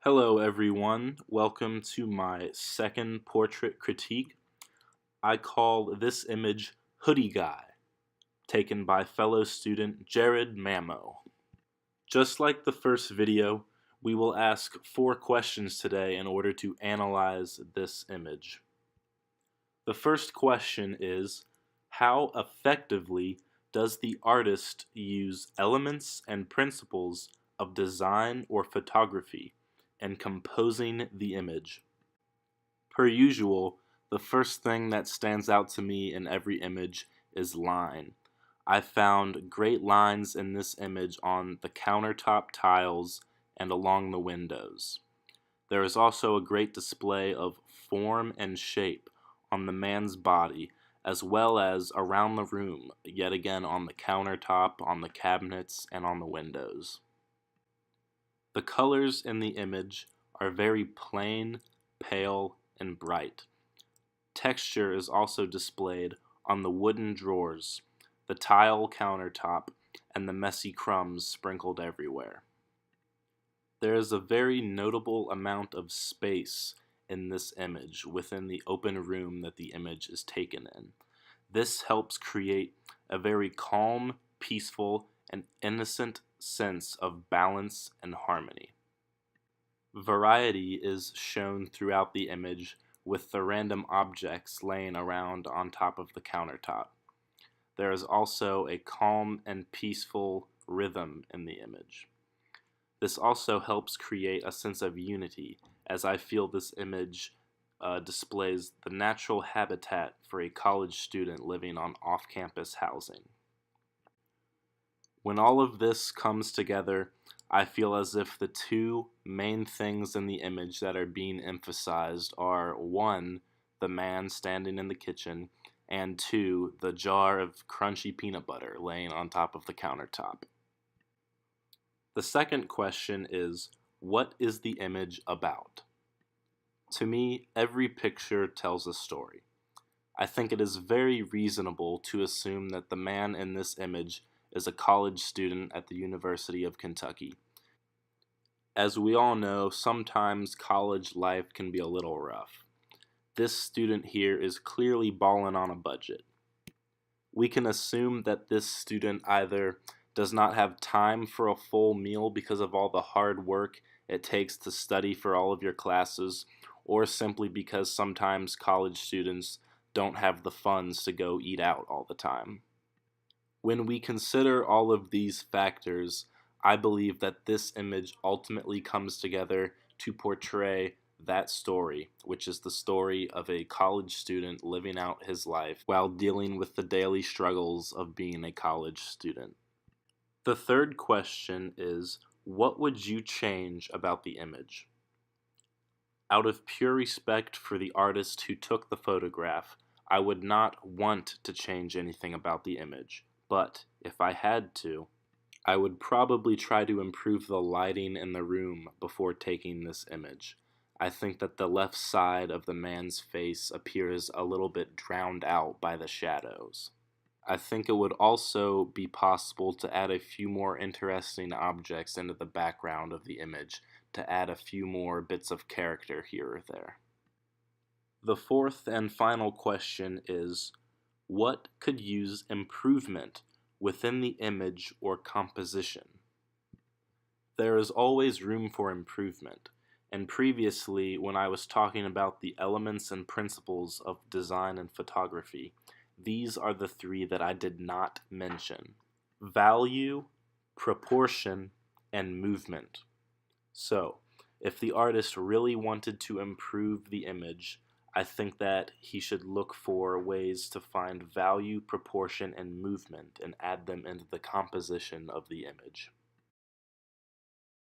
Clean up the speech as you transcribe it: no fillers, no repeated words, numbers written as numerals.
Hello, everyone. Welcome to my second portrait critique. I call this image Hoodie Guy, taken by fellow student Jared Mamo. Just like the first video, we will ask 4 questions today in order to analyze this image. The first question is, how effectively does the artist use elements and principles of design or photography and composing the image? Per usual, the first thing that stands out to me in every image is line. I found great lines in this image on the countertop tiles and along the windows. There is also a great display of form and shape on the man's body, as well as around the room, yet again on the countertop, on the cabinets, and on the windows. The colors in the image are very plain, pale, and bright. Texture is also displayed on the wooden drawers, the tile countertop, and the messy crumbs sprinkled everywhere. There is a very notable amount of space in this image within the open room that the image is taken in. This helps create a very calm, peaceful, and innocent sense of balance and harmony. Variety is shown throughout the image with the random objects laying around on top of the countertop. There is also a calm and peaceful rhythm in the image. This also helps create a sense of unity, as I feel this image displays the natural habitat for a college student living on off-campus housing. When all of this comes together, I feel as if the two main things in the image that are being emphasized are 1, the man standing in the kitchen, and 2, the jar of crunchy peanut butter laying on top of the countertop. The second question is, what is the image about? To me, every picture tells a story. I think it is very reasonable to assume that the man in this image is a college student at the University of Kentucky. As we all know, sometimes college life can be a little rough. This student here is clearly balling on a budget. We can assume that this student either does not have time for a full meal because of all the hard work it takes to study for all of your classes, or simply because sometimes college students don't have the funds to go eat out all the time. When we consider all of these factors, I believe that this image ultimately comes together to portray that story, which is the story of a college student living out his life while dealing with the daily struggles of being a college student. The third question is, what would you change about the image? Out of pure respect for the artist who took the photograph, I would not want to change anything about the image, but if I had to, I would probably try to improve the lighting in the room before taking this image. I think that the left side of the man's face appears a little bit drowned out by the shadows. I think it would also be possible to add a few more interesting objects into the background of the image to add a few more bits of character here or there. The fourth and final question is, what could use improvement within the image or composition? There is always room for improvement, and previously when I was talking about the elements and principles of design and photography, these are the 3 that I did not mention: value, proportion, and movement. So, if the artist really wanted to improve the image, I think that he should look for ways to find value, proportion, and movement and add them into the composition of the image.